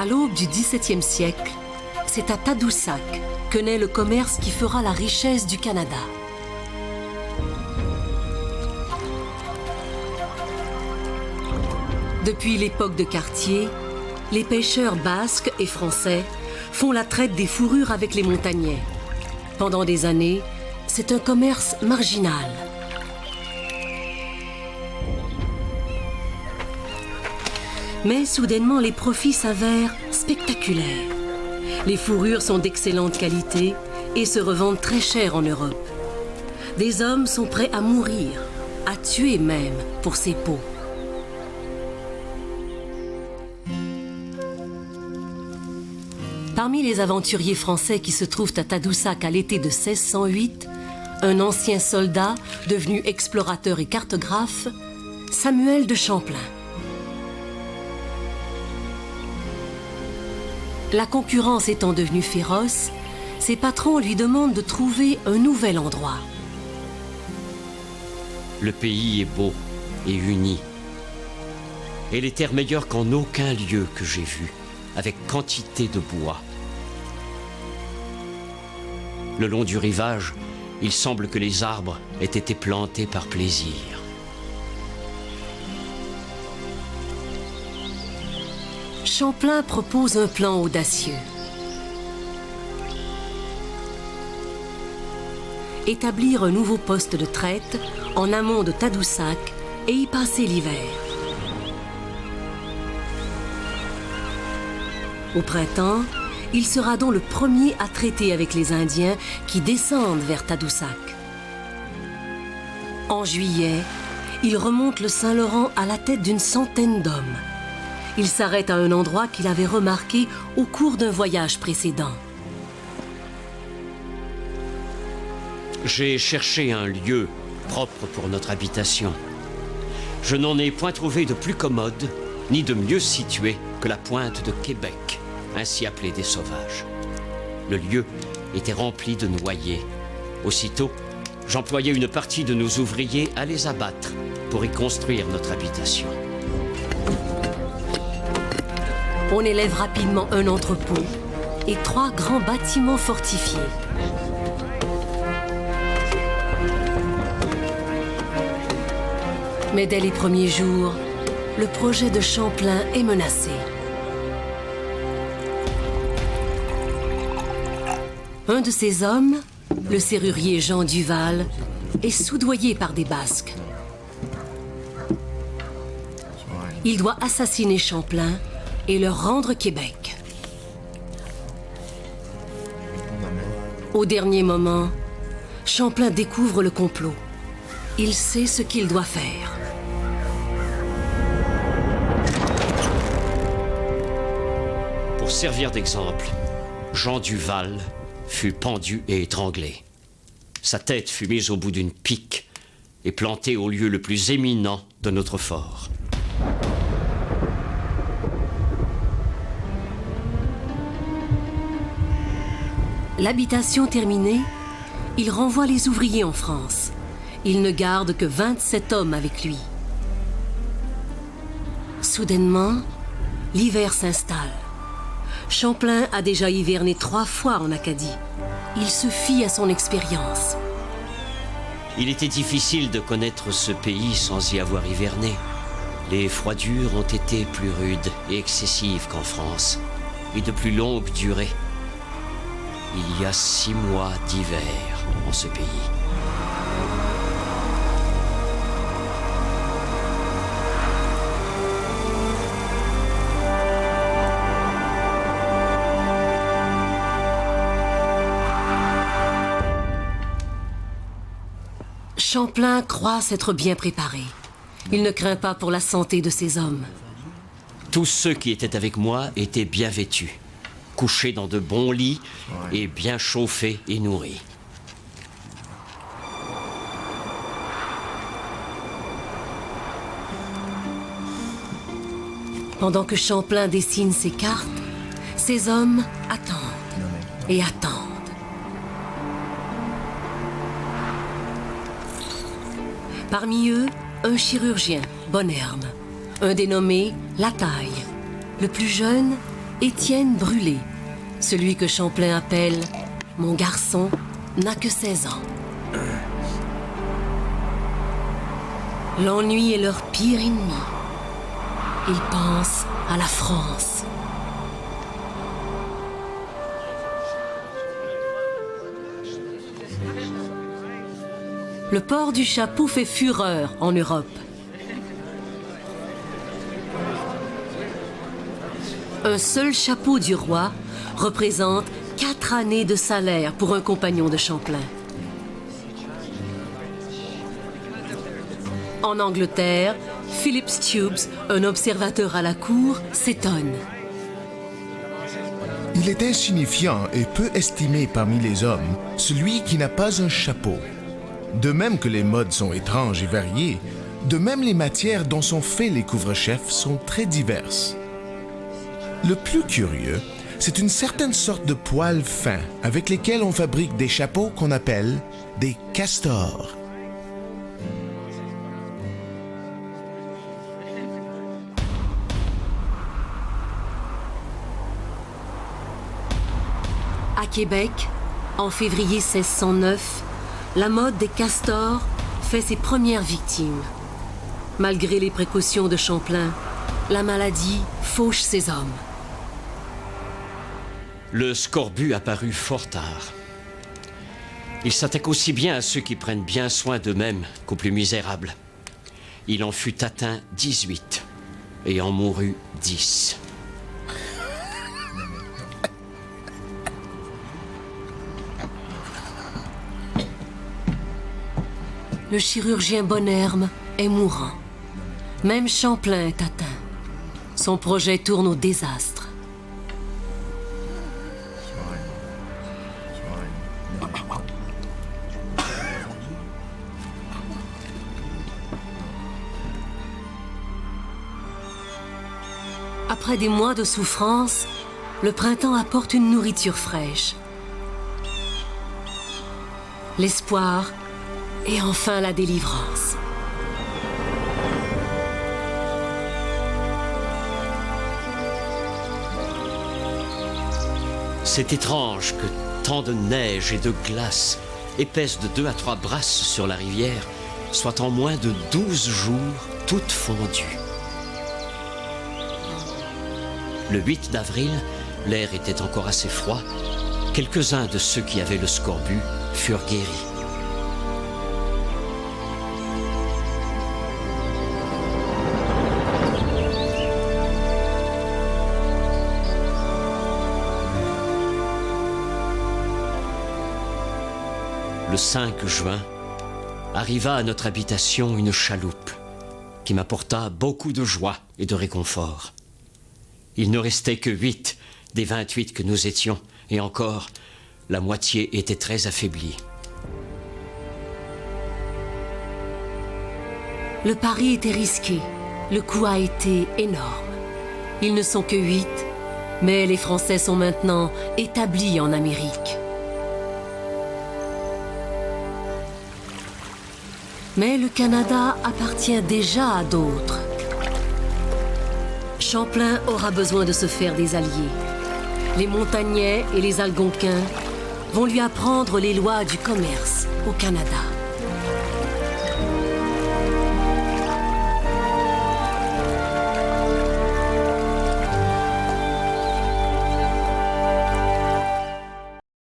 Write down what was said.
À l'aube du XVIIe siècle, c'est à Tadoussac que naît le commerce qui fera la richesse du Canada. Depuis l'époque de Cartier, les pêcheurs basques et français font la traite des fourrures avec les montagnais. Pendant des années, c'est un commerce marginal. Mais soudainement, les profits s'avèrent spectaculaires. Les fourrures sont d'excellente qualité et se revendent très cher en Europe. Des hommes sont prêts à mourir, à tuer même, pour ces peaux. Parmi les aventuriers français qui se trouvent à Tadoussac à l'été de 1608, un ancien soldat, devenu explorateur et cartographe, Samuel de Champlain. La concurrence étant devenue féroce, ses patrons lui demandent de trouver un nouvel endroit. Le pays est beau et uni. Et les terres meilleures qu'en aucun lieu que j'ai vu, avec quantité de bois. Le long du rivage, il semble que les arbres aient été plantés par plaisir. Champlain propose un plan audacieux. Établir un nouveau poste de traite en amont de Tadoussac et y passer l'hiver. Au printemps, il sera donc le premier à traiter avec les Indiens qui descendent vers Tadoussac. En juillet, il remonte le Saint-Laurent à la tête d'une centaine d'hommes. Il s'arrête à un endroit qu'il avait remarqué au cours d'un voyage précédent. J'ai cherché un lieu propre pour notre habitation. Je n'en ai point trouvé de plus commode, ni de mieux situé que la pointe de Québec, ainsi appelée des Sauvages. Le lieu était rempli de noyers. Aussitôt, j'employai une partie de nos ouvriers à les abattre pour y construire notre habitation. On élève rapidement un entrepôt et 3 grands bâtiments fortifiés. Mais dès les premiers jours, le projet de Champlain est menacé. Un de ses hommes, le serrurier Jean Duval, est soudoyé par des Basques. Il doit assassiner Champlain et leur rendre Québec. Au dernier moment, Champlain découvre le complot. Il sait ce qu'il doit faire. Pour servir d'exemple, Jean Duval fut pendu et étranglé. Sa tête fut mise au bout d'une pique et plantée au lieu le plus éminent de notre fort. L'habitation terminée, il renvoie les ouvriers en France. Il ne garde que 27 hommes avec lui. Soudainement, l'hiver s'installe. Champlain a déjà hiverné 3 fois en Acadie. Il se fie à son expérience. Il était difficile de connaître ce pays sans y avoir hiverné. Les froidures ont été plus rudes et excessives qu'en France, et de plus longue durée. Il y a 6 mois d'hiver en ce pays. Champlain croit s'être bien préparé. Il ne craint pas pour la santé de ses hommes. Tous ceux qui étaient avec moi étaient bien vêtus, couchés dans de bons lits et bien chauffés et nourris. Pendant que Champlain dessine ses cartes, ses hommes attendent et attendent. Parmi eux, un chirurgien, Bonherme, un dénommé Lataille, le plus jeune, Étienne Brûlé, celui que Champlain appelle « Mon garçon n'a que 16 ans ». L'ennui est leur pire ennemi. Ils pensent à la France. Le port du chapeau fait fureur en Europe. Un seul chapeau du roi représente 4 années de salaire pour un compagnon de Champlain. En Angleterre, Philip Stubbs, un observateur à la cour, s'étonne. Il est insignifiant et peu estimé parmi les hommes, celui qui n'a pas un chapeau. De même que les modes sont étranges et variées, de même les matières dont sont faits les couvre-chefs sont très diverses. Le plus curieux, c'est une certaine sorte de poils fins avec lesquels on fabrique des chapeaux qu'on appelle des castors. À Québec, en février 1609, la mode des castors fait ses premières victimes. Malgré les précautions de Champlain, la maladie fauche ses hommes. Le scorbut apparut fort tard. Il s'attaque aussi bien à ceux qui prennent bien soin d'eux-mêmes qu'aux plus misérables. Il en fut atteint 18 et en mourut 10. Le chirurgien Bonherme est mourant. Même Champlain est atteint. Son projet tourne au désastre. Après des mois de souffrance, le printemps apporte une nourriture fraîche. L'espoir et enfin la délivrance. C'est étrange que tant de neige et de glace, épaisse de 2 à 3 brasses sur la rivière, soient en moins de 12 jours toutes fondues. Le 8 d'avril, l'air était encore assez froid. Quelques-uns de ceux qui avaient le scorbut furent guéris. Le 5 juin, arriva à notre habitation une chaloupe qui m'apporta beaucoup de joie et de réconfort. Il ne restait que 8 des 28 que nous étions, et encore, la moitié était très affaiblie. Le pari était risqué, le coût a été énorme. Ils ne sont que 8, mais les Français sont maintenant établis en Amérique. Mais le Canada appartient déjà à d'autres. Champlain aura besoin de se faire des alliés. Les Montagnais et les Algonquins vont lui apprendre les lois du commerce au Canada.